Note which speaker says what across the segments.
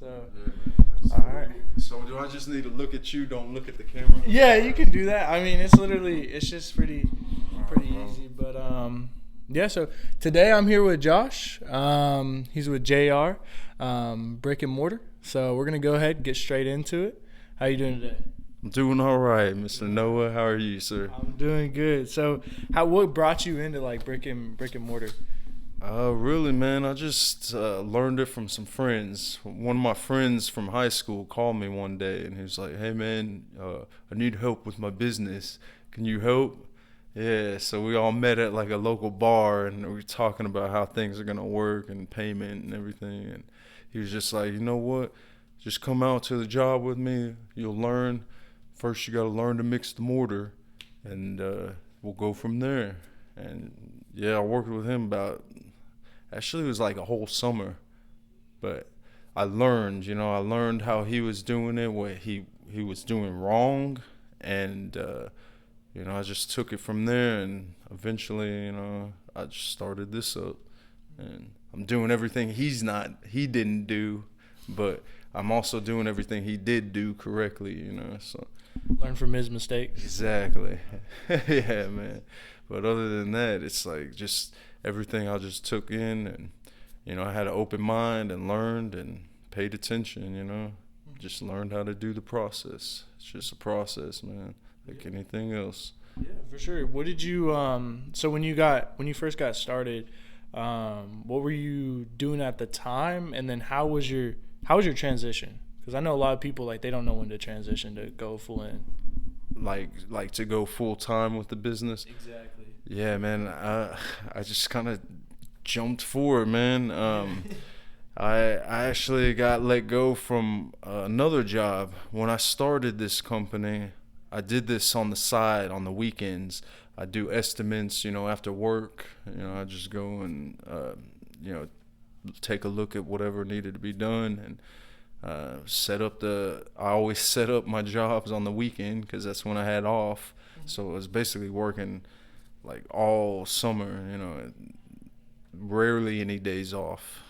Speaker 1: So,
Speaker 2: Yeah,
Speaker 1: all right.
Speaker 2: So do I just need to look at you? Don't look at the camera.
Speaker 1: Yeah, you can do that. I mean, it's just pretty easy. But yeah. So today I'm here with Josh. He's with JR, Brick and Mortar. So we're gonna go ahead and get straight into it. How you doing today?
Speaker 2: I'm doing all right, Mr. Noah. How are you, sir?
Speaker 1: I'm doing good. So, what brought you into like brick and mortar?
Speaker 2: Really, man, I just learned it from some friends. One of my friends from high school called me one day, and he was like, "Hey, man, I need help with my business. Can you help?" Yeah, so we all met at like a local bar, and we were talking about how things are gonna work and payment and everything. And he was just like, "You know what? Just come out to the job with me. You'll learn. First, you gotta learn to mix the mortar, and we'll go from there." And yeah, I worked with him actually it was like a whole summer, but I learned how he was doing it, what he was doing wrong, and I just took it from there, and eventually, I just started this up, and I'm doing everything he didn't do, but I'm also doing everything he did do correctly, so.
Speaker 1: Learn from his mistakes.
Speaker 2: Exactly. Yeah, man. But other than that, it's like just everything I just took in, and I had an open mind and learned and paid attention, just learned how to do the process. It's just a process, man, like anything else.
Speaker 1: Yeah, for sure. What did you so when you first got started, what were you doing at the time, and then how was your transition? Because I know a lot of people, like, they don't know when to transition to go full in.
Speaker 2: Like to go full time with the business.
Speaker 1: Exactly.
Speaker 2: Yeah, man. I just kind of jumped forward, man. I actually got let go from another job when I started this company. I did this on the side on the weekends. I do estimates, after work. I just go and take a look at whatever needed to be done, and I always set up my jobs on the weekend because that's when I had off. So it was basically working like all summer, rarely any days off.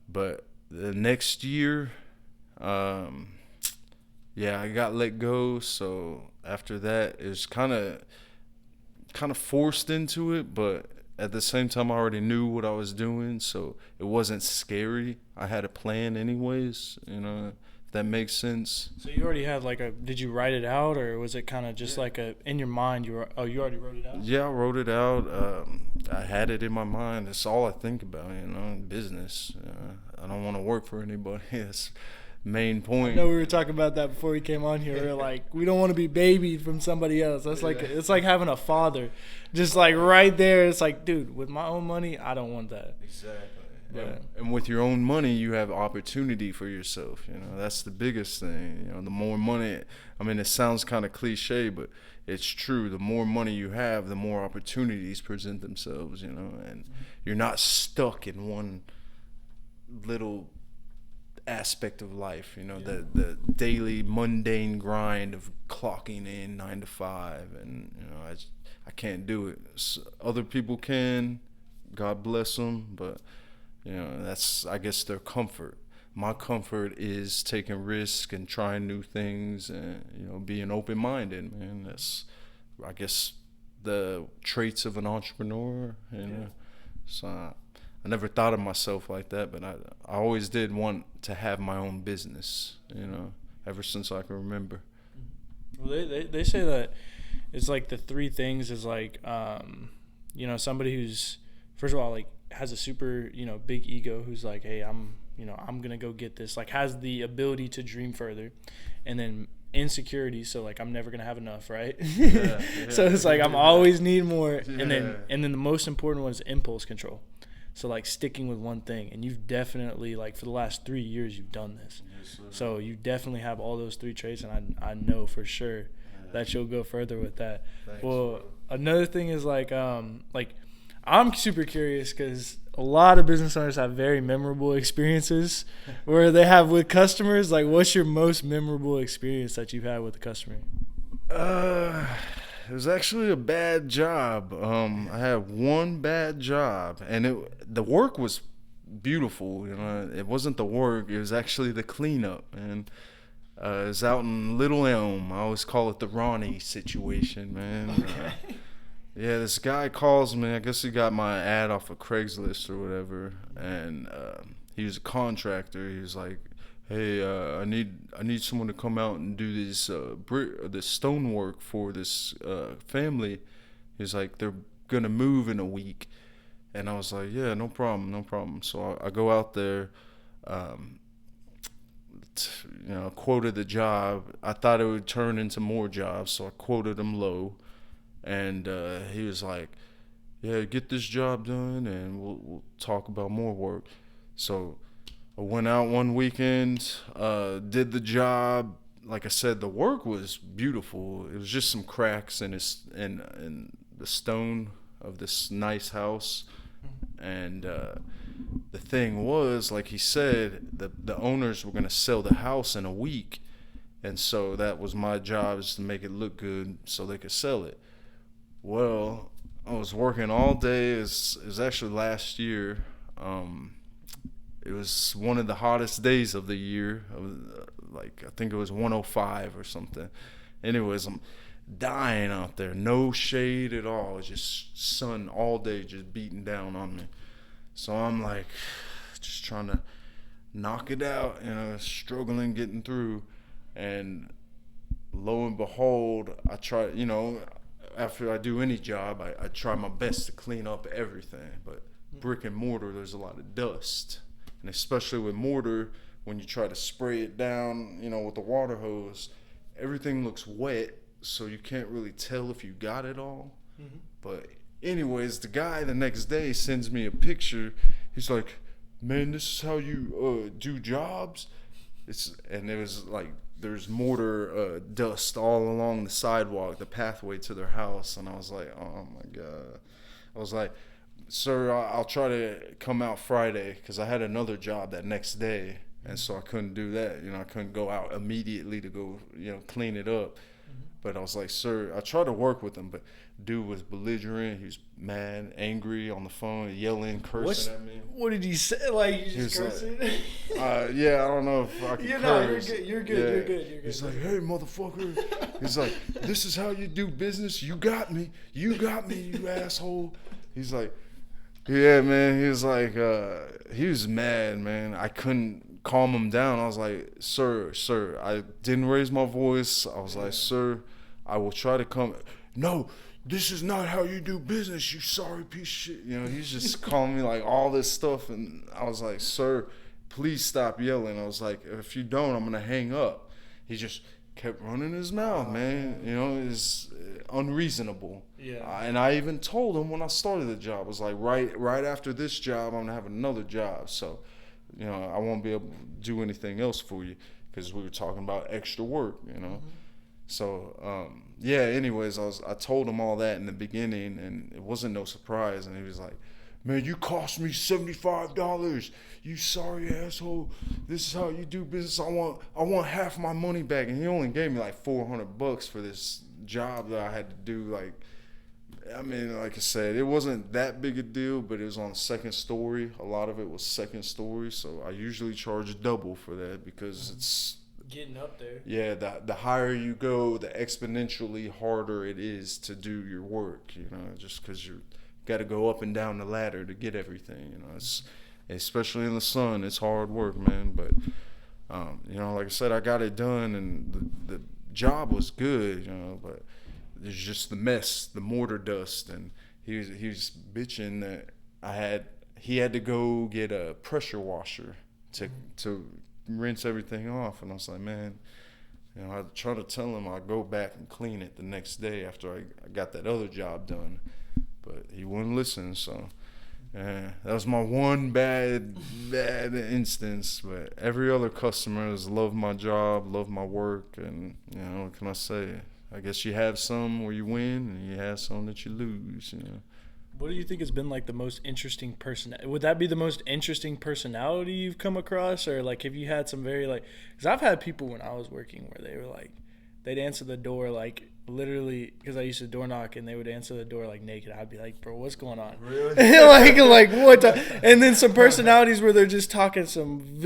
Speaker 2: But the next year, I got let go. So after that, it was kind of forced into it, but at the same time, I already knew what I was doing, so it wasn't scary. I had a plan anyways, if that makes sense.
Speaker 1: So you already had did you write it out, or was it kind of just in your mind, you already wrote it out?
Speaker 2: Yeah, I wrote it out. I had it in my mind. That's all I think about, business. I don't want to work for anybody. That's main point.
Speaker 1: I know we were talking about that before we came on here. We were like, we don't want to be babied from somebody else. That's it's like having a father, just like right there. It's like, dude, with my own money, I don't want that.
Speaker 2: Exactly.
Speaker 1: Yeah.
Speaker 2: And with your own money, you have opportunity for yourself. That's the biggest thing. The more money. I mean, it sounds kind of cliche, but it's true. The more money you have, the more opportunities present themselves. And you're not stuck in one little aspect of life, the daily mundane grind of clocking in 9 to 5, and I can't do it. Other people can, God bless them, but that's, I guess, their comfort. My comfort is taking risks and trying new things, and being open-minded, man. That's, I guess, the traits of an entrepreneur. So I never thought of myself like that, but I always did want to have my own business, ever since I can remember.
Speaker 1: Well, they say that it's like the three things is like, somebody who's, first of all, like, has a super, big ego, who's like, hey, I'm going to go get this, like, has the ability to dream further, and then insecurity, so like I'm never gonna have enough, right? Yeah. So it's like I'm always need more, and then the most important one is impulse control. So like sticking with one thing, and you've definitely, like, for the last 3 years you've done this. Yes, so you definitely have all those three traits, and I know for sure that you'll go further with that. Thanks, well, another thing is like I'm super curious because a lot of business owners have very memorable experiences where they have with customers. Like, what's your most memorable experience that you've had with a customer?
Speaker 2: It was actually a bad job. I had one bad job, and the work was beautiful. It wasn't the work; it was actually the cleanup, man. It was out in Little Elm. I always call it the Ronnie situation, man.
Speaker 1: Okay.
Speaker 2: Yeah, this guy calls me. I guess he got my ad off of Craigslist or whatever, and he was a contractor. He was like, "Hey, I need someone to come out and do this stonework for this family." He's like, "They're gonna move in a week," and I was like, "Yeah, no problem, no problem." So I go out there. Quoted the job. I thought it would turn into more jobs, so I quoted him low. And he was like, "Yeah, get this job done, and we'll talk about more work." So I went out one weekend, did the job. Like I said, the work was beautiful. It was just some cracks in the stone of this nice house, and the thing was, like he said, the owners were gonna sell the house in a week, and so that was my job, is to make it look good so they could sell it. Well, I was working all day. It was actually last year. It was one of the hottest days of the year. I think it was 105 or something. Anyways, I'm dying out there. No shade at all. Just sun all day, just beating down on me. So I'm like, just trying to knock it out, struggling getting through. And lo and behold, I try, after I do any job, I try my best to clean up everything. But brick and mortar, there's a lot of dust. And especially with mortar, when you try to spray it down, with the water hose, everything looks wet, so you can't really tell if you got it all. Mm-hmm. But anyways, the guy the next day sends me a picture. He's like, "Man, this is how you do jobs?" And it was like, there's mortar dust all along the sidewalk, the pathway to their house. And I was like, oh my God. I was like, "Sir, I'll try to come out Friday," because I had another job that next day. And so I couldn't do that. I couldn't go out immediately to go, clean it up. Mm-hmm. But I was like, "Sir," I tried to work with him, but dude was belligerent. He was mad, angry on the phone, yelling, cursing at me.
Speaker 1: What did he say? Like, you just cursing?
Speaker 2: Yeah, I don't know if I can curse.
Speaker 1: You're good.
Speaker 2: He's like, "Hey, motherfucker." He's like, "This is how you do business. You got me, you asshole." He's like, yeah, man. He was like, he was mad, man. I couldn't calm him down. I was like, Sir, I didn't raise my voice. I was like, "Sir, I will try to come." "No, this is not how you do business, you sorry piece of shit." He's just calling me like all this stuff. And I was like, "Sir, please stop yelling." I was like, "If you don't, I'm going to hang up." He just kept running his mouth, man. It's unreasonable. Yeah. And I even told him when I started the job, I was like, right after this job, I'm going to have another job. So, I won't be able to do anything else for you, because we were talking about extra work, Mm-hmm. So, anyways, I told him all that in the beginning, and it wasn't no surprise. And he was like, "Man, you cost me $75. You sorry asshole. This is how you do business. I want half my money back." And he only gave me like $400 for this job that I had to do. Like I said, it wasn't that big a deal, but it was on second story. A lot of it was second story, so I usually charge double for that, because it's
Speaker 1: getting up there. Yeah,
Speaker 2: the higher you go, the exponentially harder it is to do your work, just because you got to go up and down the ladder to get everything. It's, especially in the sun, it's hard work, man. But like I said, I got it done, and the job was good, but there's just the mess, the mortar dust. And he was bitching that he had to go get a pressure washer to rinse everything off. And I was like, man, I try to tell him I'll go back and clean it the next day after I got that other job done, but he wouldn't listen. So that was my one bad instance. But every other customer has loved my job, loved my work. And what can I say? I guess you have some where you win, and you have some that you lose.
Speaker 1: What do you think has been like the most interesting person? Would that be the most interesting personality you've come across? Or like, have you had some very because I've had people when I was working where they were like, they'd answer the door like literally, because I used to door knock and they would answer the door like naked. I'd be like, bro, what's going on?
Speaker 2: Really?
Speaker 1: like what? And then some personalities where they're just talking some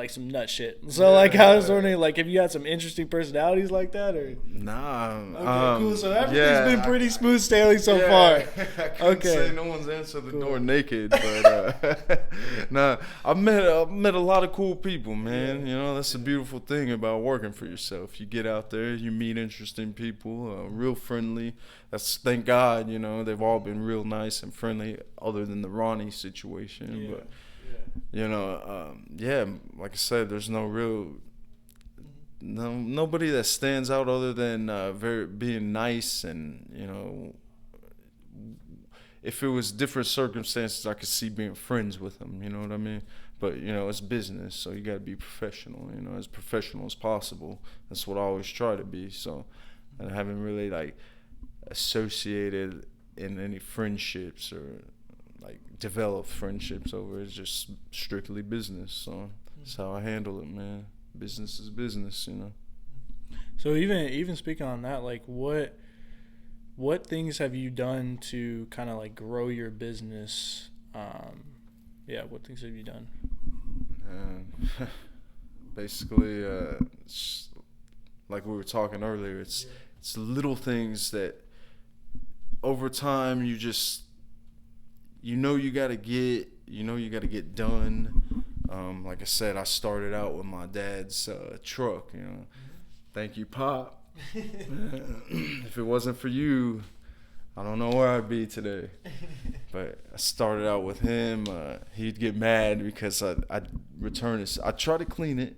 Speaker 1: some nut shit. So like I was wondering like if you had some interesting personalities like that or.
Speaker 2: Nah.
Speaker 1: Okay, cool. So everything's been pretty smooth sailing so far.
Speaker 2: I couldn't say no one's answered the door naked, but nah. I've met a lot of cool people, man. You know, that's the beautiful thing about working for yourself. You get out there, you meet interesting people, real friendly. That's thank God. You know, they've all been real nice and friendly, other than the Ronnie situation. But you know, like I said, there's nobody that stands out other than being nice, and you know, if it was different circumstances, I could see being friends with them. You know what I mean? But you know, it's business, so you got to be professional. You know, as professional as possible. That's what I always try to be. So, and I haven't really like associated in any friendships or like developed friendships over. It's just strictly business. So that's how I handle it, man. Business is business, you know.
Speaker 1: So even speaking on that, like what things have you done to kind of like grow your business? What things have you done?
Speaker 2: Basically, like we were talking earlier, it's little things that over time you gotta get done. Like I said, I started out with my dad's truck. You know, thank you, Pop. If it wasn't for you, I don't know where I'd be today. But I started out with him. He'd get mad because I'd return his. I'd try to clean it.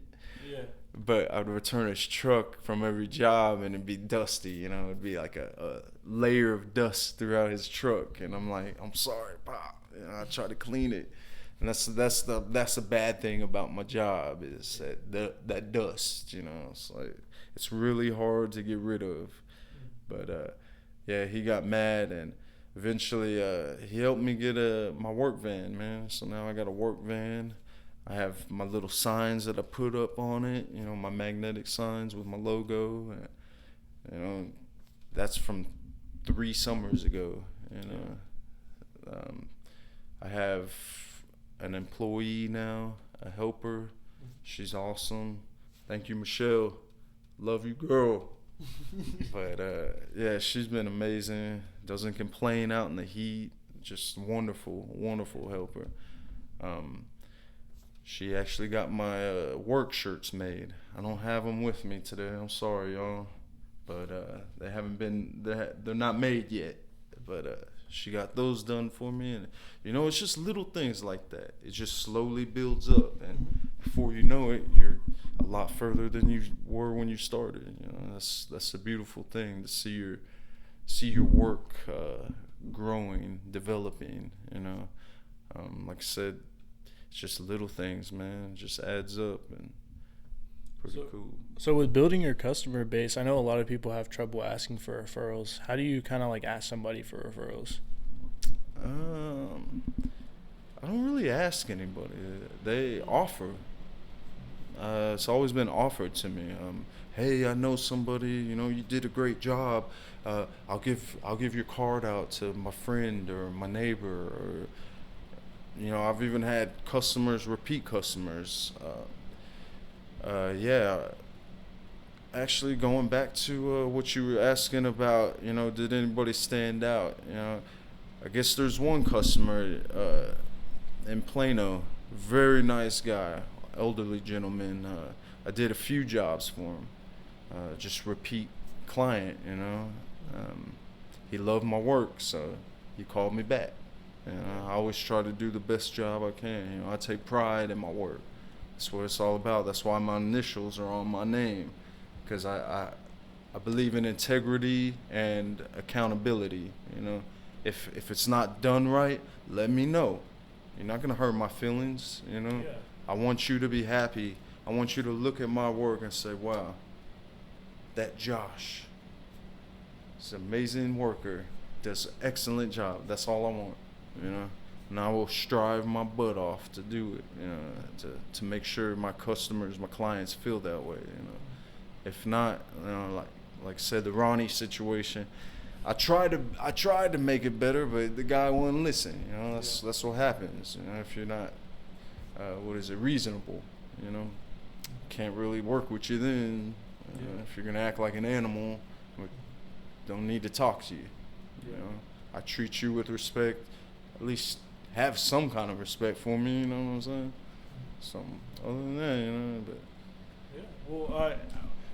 Speaker 2: But I'd return his truck from every job and it'd be dusty, you know, it'd be like a layer of dust throughout his truck, and I'm like, I'm sorry, Pop. You know, I try to clean it, and that's the bad thing about my job is that dust, you know. It's like it's really hard to get rid of, but he got mad and eventually he helped me get my work van, man. So now I got a work van. I have my little signs that I put up on it, you know, my magnetic signs with my logo. And, you know, that's from 3 summers ago. And I have an employee now, a helper. She's awesome. Thank you, Michelle. Love you, girl. But she's been amazing. Doesn't complain out in the heat. Just wonderful, wonderful helper. She actually got my work shirts made. I don't have them with me today. I'm sorry, y'all, but they're not made yet. But she got those done for me, and you know, it's just little things like that. It just slowly builds up, and before you know it, you're a lot further than you were when you started. You know, that's a beautiful thing to see your work growing, developing. You know, like I said. It's just little things, man. It just adds up and pretty cool.
Speaker 1: So with building your customer base, I know a lot of people have trouble asking for referrals. How do you kind of like ask somebody for referrals?
Speaker 2: I don't really ask anybody. They offer. It's always been offered to me. Hey, I know somebody. You know, you did a great job. I'll give your card out to my friend or my neighbor or. You know, I've even had repeat customers. Actually, going back to what you were asking about, you know, did anybody stand out? You know, I guess there's one customer in Plano, very nice guy, elderly gentleman. I did a few jobs for him, just repeat client, you know. He loved my work, so he called me back. You know, I always try to do the best job I can. You know, I take pride in my work. That's what it's all about. That's why my initials are on my name, because I believe in integrity and accountability. You know, if it's not done right, let me know. You're not gonna hurt my feelings. You know, I want you to be happy. I want you to look at my work and say, wow, that Josh is an amazing worker, does an excellent job. That's all I want. You know, and I will strive my butt off to do it, you know, to make sure my customers, my clients feel that way, you know. If not, you know, like I said, the Ronnie situation. I tried to make it better, but the guy wouldn't listen. You know, that's what happens. You know, if you're not, reasonable. You know, can't really work with you then. If you're gonna act like an animal, we don't need to talk to you. You know, I treat you with respect. At least have some kind of respect for me. You know what I'm saying? Something other than that, you know. But
Speaker 1: well,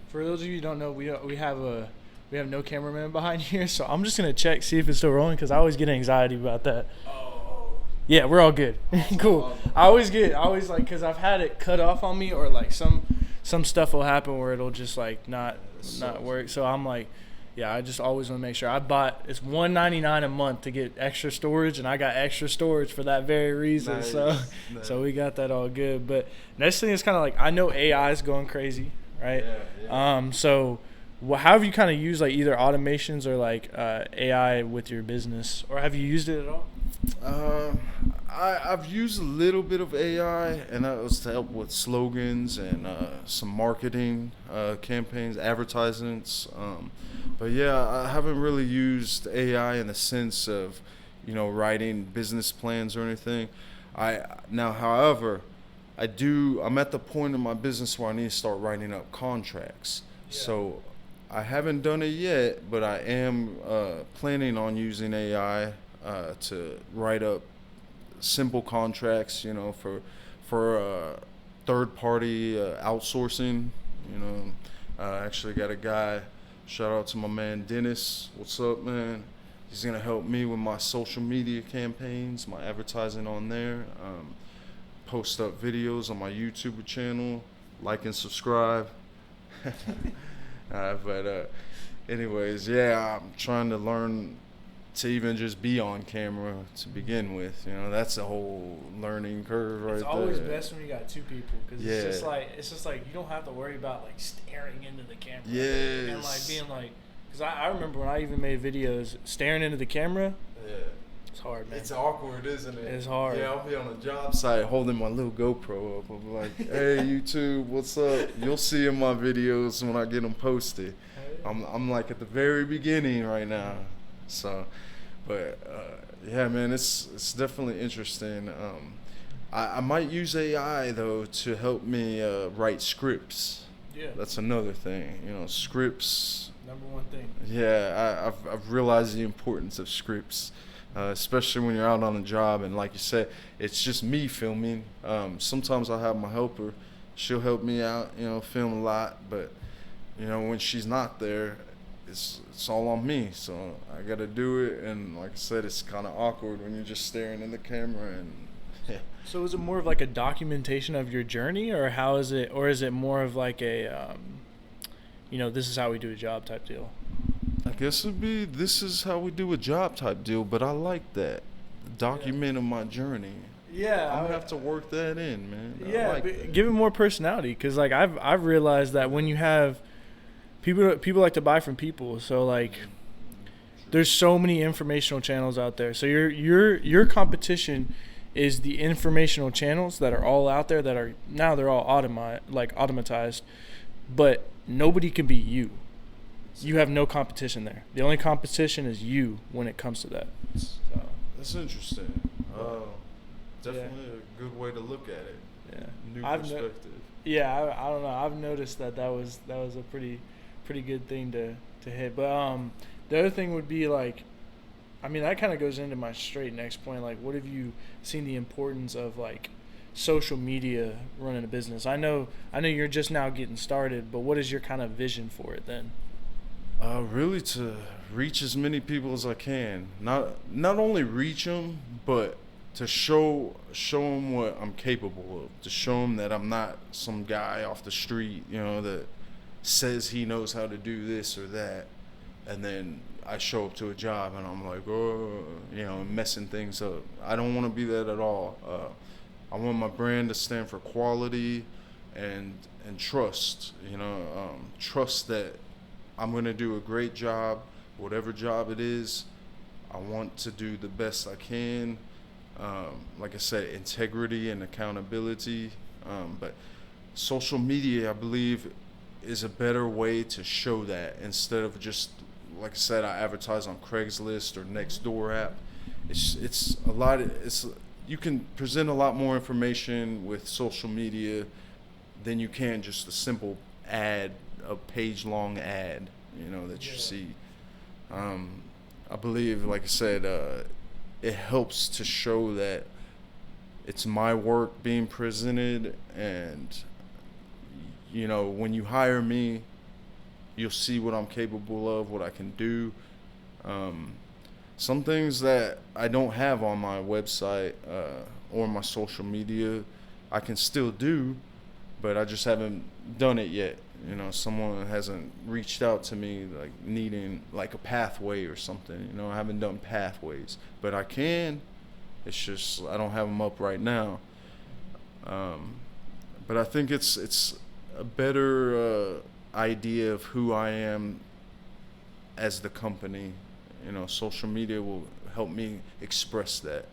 Speaker 1: for those of you who don't know, we have no cameraman behind here, so I'm just gonna check, see if it's still rolling, because I always get anxiety about that. Yeah, we're all good. Cool. I always like, because I've had it cut off on me, or like some stuff will happen where it'll just like not work. So I'm like, yeah, I just always want to make sure. It's $199 a month to get extra storage, and I got extra storage for that very reason. Nice. So we got that all good. But next thing is kind of like, I know AI is going crazy, right? Yeah. So how have you kind of used like either automations or like AI with your business, or have you used it at all?
Speaker 2: I've used a little bit of AI, and that was to help with slogans and some marketing campaigns, advertisements. But yeah, I haven't really used AI in the sense of, writing business plans or anything. However, I'm at the point in my business where I need to start writing up contracts. Yeah. So I haven't done it yet, but I am planning on using AI to write up simple contracts, for third-party outsourcing. I actually got a guy. Shout out to my man Dennis. What's up, man? He's gonna help me with my social media campaigns, my advertising on there. Post up videos on my YouTube channel. Like and subscribe. Anyways, yeah, I'm trying to learn to even just be on camera to begin with. That's a whole learning curve right there.
Speaker 1: It's always best when you got two people, because it's just like you don't have to worry about like staring into the camera.
Speaker 2: Yes.
Speaker 1: And like being like, because I remember when I even made videos, staring into the camera. Yeah. It's hard, man.
Speaker 2: It's awkward, isn't it?
Speaker 1: It's hard.
Speaker 2: Yeah, I'll be on a job site holding my little GoPro up. I'll be like, hey, YouTube, what's up? You'll see in my videos when I get them posted. I'm like at the very beginning right now. So, but yeah, man, it's definitely interesting. I might use AI though to help me write scripts. Yeah, that's another thing. Scripts.
Speaker 1: Number one thing.
Speaker 2: Yeah, I've realized the importance of scripts, especially when you're out on a job, and like you said, it's just me filming. Sometimes I'll have my helper. She'll help me out, film a lot, but when she's not there, it's all on me, so I gotta do it. And like I said, it's kind of awkward when you're just staring in the camera. And yeah.
Speaker 1: So is it more of like a documentation of your journey, or how is it, or is it more of like a this is how we do a job type deal?
Speaker 2: I guess it'd be this is how we do a job type deal, but I like that, documenting my journey.
Speaker 1: Yeah,
Speaker 2: I'm gonna have to work that in, man.
Speaker 1: Yeah, like give it more personality, because like I've realized that when you have people like to buy from people, so like there's so many informational channels out there. So your competition is the informational channels that are all out there that are now they're all automatized, but nobody can be you. You have no competition there. The only competition is you when it comes to that. So.
Speaker 2: That's interesting. Definitely a good way to look at it.
Speaker 1: Yeah,
Speaker 2: new perspective.
Speaker 1: I don't know. I've noticed that was a pretty good thing to hit. But the other thing would be like, I mean, that kind of goes into my straight next point. Like, what have you seen the importance of like social media running a business? I know you're just now getting started, but what is your kind of vision for it then?
Speaker 2: Really to reach as many people as I can. Not only reach them, but to show them what I'm capable of. To show them that I'm not some guy off the street, that says he knows how to do this or that, and then I show up to a job and I'm like, messing things up. I don't want to be that at all. I want my brand to stand for quality and trust. Trust that I'm going to do a great job, whatever job it is. I want to do the best I can. Like I said, integrity and accountability. But social media, I believe, is a better way to show that instead of just, like I said, I advertise on Craigslist or Nextdoor app. It's a lot. It's you can present a lot more information with social media than you can just a simple ad, a page-long ad, that you see. I believe, like I said, it helps to show that it's my work being presented, and when you hire me, you'll see what I'm capable of, what I can do. Some things that I don't have on my website or my social media, I can still do, but I just haven't done it yet. Someone hasn't reached out to me like needing like a pathway or something. I haven't done pathways, but I can. It's just I don't have them up right now. But I think it's a better idea of who I am as the company. Social media will help me express that.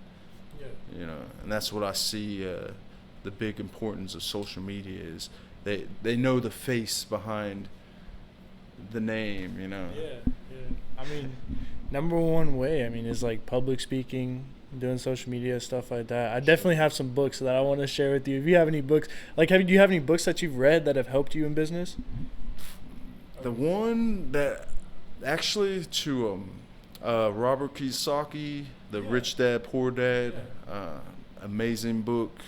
Speaker 2: Yeah. And that's what I see. The big importance of social media is they know the face behind the name.
Speaker 1: Yeah. I mean, number one way is like public speaking, doing social media, stuff like that. I definitely have some books that I want to share with you. If you have any books, like do you have any books that you've read that have helped you in business?
Speaker 2: The one that actually to Robert Kiyosaki, The Rich Dad Poor Dad, amazing book.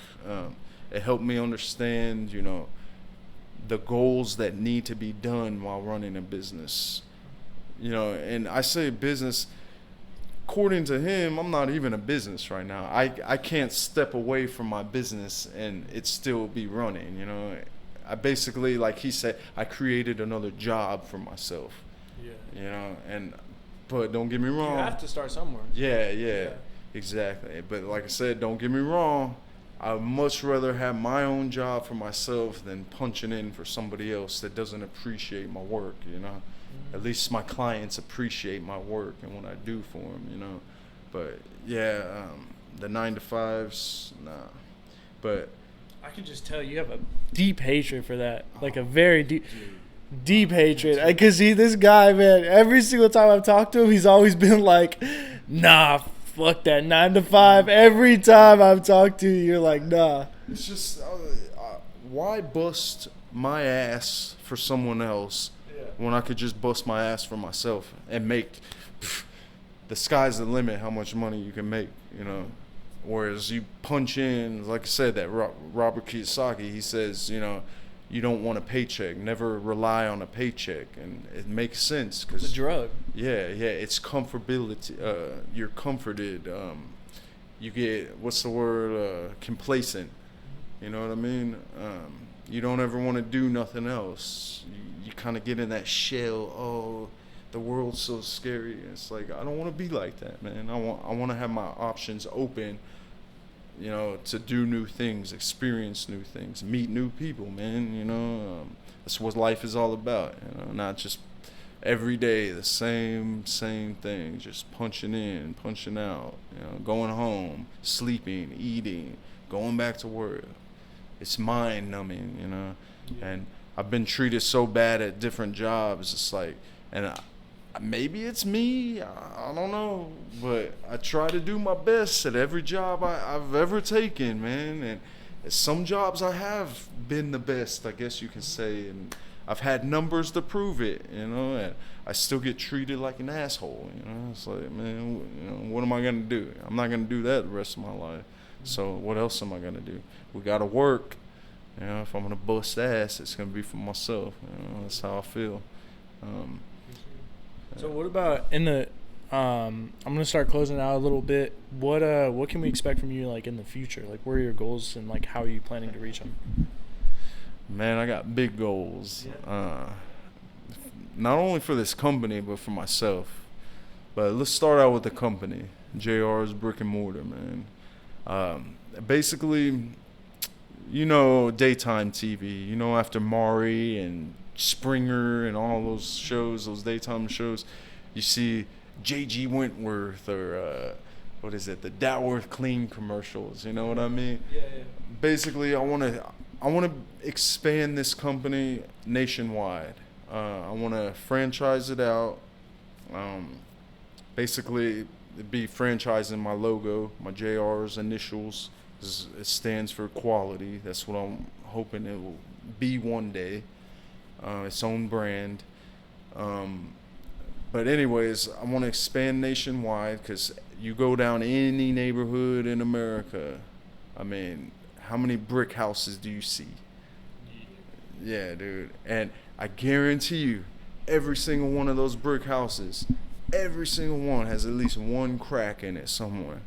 Speaker 2: It helped me understand, the goals that need to be done while running a business. And I say business, according to him, I'm not even a business right now. I can't step away from my business and it still be running, I basically, like he said, I created another job for myself. Yeah. But don't get me wrong.
Speaker 1: You have to start somewhere.
Speaker 2: Yeah, exactly. But like I said, don't get me wrong. I would much rather have my own job for myself than punching in for somebody else that doesn't appreciate my work, Mm-hmm. At least my clients appreciate my work and what I do for them, But, the 9-to-5s, nah. But
Speaker 1: I can just tell you have a deep hatred for that. Like a very deep hatred. Because this guy, man, every single time I've talked to him, he's always been like, nah, fuck that 9-to-5. Every time I've talked to you, you're like, nah.
Speaker 2: It's just, why bust my ass for someone else when I could just bust my ass for myself and make, the sky's the limit how much money you can make, Whereas you punch in, like I said, that Robert Kiyosaki, he says, you don't want a paycheck. Never rely on a paycheck, and it makes sense because
Speaker 1: it's a drug.
Speaker 2: Yeah, it's comfortability. You're comforted. You get complacent. You know what I mean? You don't ever want to do nothing else. You kind of get in that shell. Oh, the world's so scary. It's like I don't want to be like that, man. I want to have my options open. To do new things, experience new things, meet new people, man. That's what life is all about. Not just every day the same thing, just punching in, punching out. Going home, sleeping, eating, going back to work. It's mind numbing, And I've been treated so bad at different jobs. It's like, maybe it's me, I don't know, but I try to do my best at every job I've ever taken, man. And at some jobs I have been the best, I guess you can say, and I've had numbers to prove it, and I still get treated like an asshole, It's like, man, what am I gonna do? I'm not gonna do that the rest of my life. So what else am I gonna do? We gotta work. If I'm gonna bust ass, it's gonna be for myself. That's how I feel.
Speaker 1: So what about in the I'm gonna start closing out a little bit. What can we expect from you like in the future? Like what are your goals and like how are you planning to reach them?
Speaker 2: Man, I got big goals. Not only for this company but for myself. But let's start out with the company, JR's Brick and Mortar, man. Basically, daytime TV. After Maury and Springer and all those shows, those daytime shows, you see J.G. Wentworth or the Datworth Clean commercials, you know what I mean?
Speaker 1: Yeah.
Speaker 2: Basically, I want to I want to expand this company nationwide. I want to franchise it out. Basically, it'd be franchising my logo, my JR's initials. It stands for quality. That's what I'm hoping it will be one day. Its own brand. But anyways, I want to expand nationwide because you go down any neighborhood in America, I mean, how many brick houses do you see? Yeah, dude. And I guarantee you, every single one of those brick houses, every single one has at least one crack in it somewhere.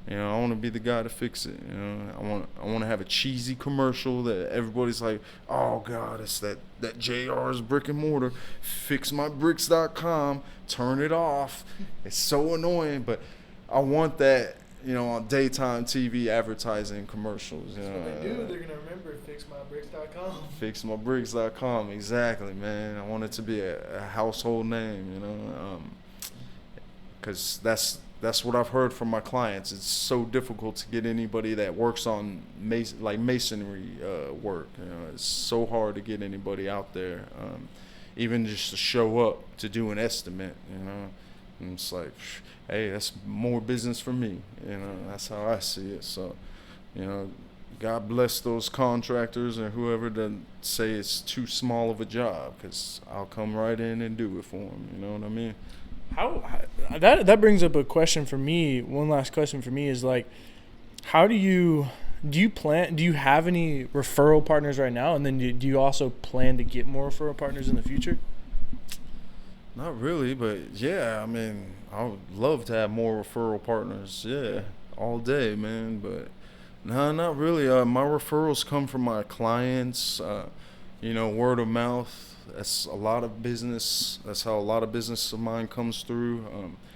Speaker 2: You know, I want to be the guy to fix it. You know, I want to have a cheesy commercial that everybody's like, oh God, it's that JR's brick and mortar. Fixmybricks.com. Turn it off. It's so annoying, but I want that. You know, on daytime TV advertising commercials. You know,
Speaker 1: what they do. They're gonna remember fixmybricks.com.
Speaker 2: Fixmybricks.com. Exactly, man. I want it to be a household name. You know, because that's what I've heard from my clients. It's so difficult to get anybody that works on masonry work. You know, it's so hard to get anybody out there, even just to show up to do an estimate. You know, and it's like, hey, that's more business for me. You know, that's how I see it. So, you know, God bless those contractors and whoever that say it's too small of a job, because I'll come right in and do it for them. You know what I mean?
Speaker 1: How that brings up a question for me. One last question for me is like, how do you have any referral partners right now, and then do you also plan to get more referral partners in the future?
Speaker 2: Not really, but yeah, I mean, I would love to have more referral partners. Yeah, all day, man. But no, not really. My referrals come from my clients. You know, word of mouth. That's a lot of business. That's how a lot of business of mine comes through.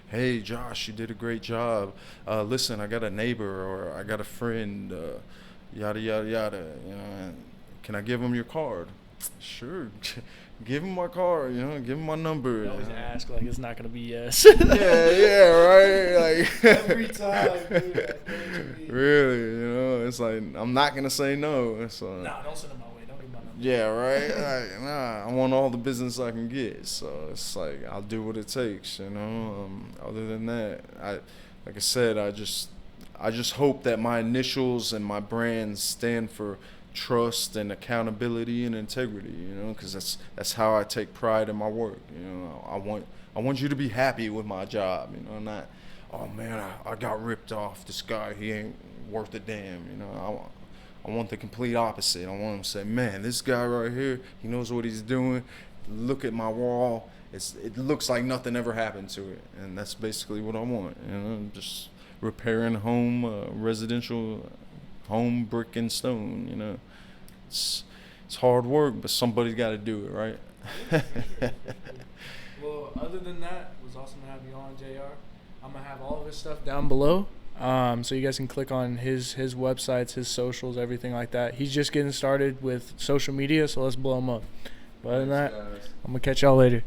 Speaker 2: Hey, Josh, you did a great job. Listen, I got a neighbor or I got a friend. Yada yada yada. You know, can I give him your card? Sure. Give him my card, you know, give him my number.
Speaker 1: You always ask, like, it's not going to be yes.
Speaker 2: yeah, right? Like,
Speaker 1: every time, dude.
Speaker 2: Really, you know, it's like, I'm not going to say no. So,
Speaker 1: nah, don't send him my way. Don't give my number.
Speaker 2: Yeah, right? Like, nah, I want all the business I can get. So it's like, I'll do what it takes, you know. Other than that, like I said, I just hope that my initials and my brands stand for trust and accountability and integrity, you know, because that's how I take pride in my work. You know, I want you to be happy with my job, you know, not, oh man, I got ripped off. This guy, he ain't worth a damn, you know. I want the complete opposite. I want him to say, man, this guy right here, he knows what he's doing. Look at my wall. It looks like nothing ever happened to it, and that's basically what I want, you know, just repairing home, residential home, brick and stone, you know. It's hard work, but somebody's got to do it, right?
Speaker 1: Well, other than that, it was awesome to have you on, JR. I'm going to have all of his stuff down below, so you guys can click on his websites, his socials, everything like that. He's just getting started with social media, so let's blow him up. But other than that, I'm going to catch y'all later.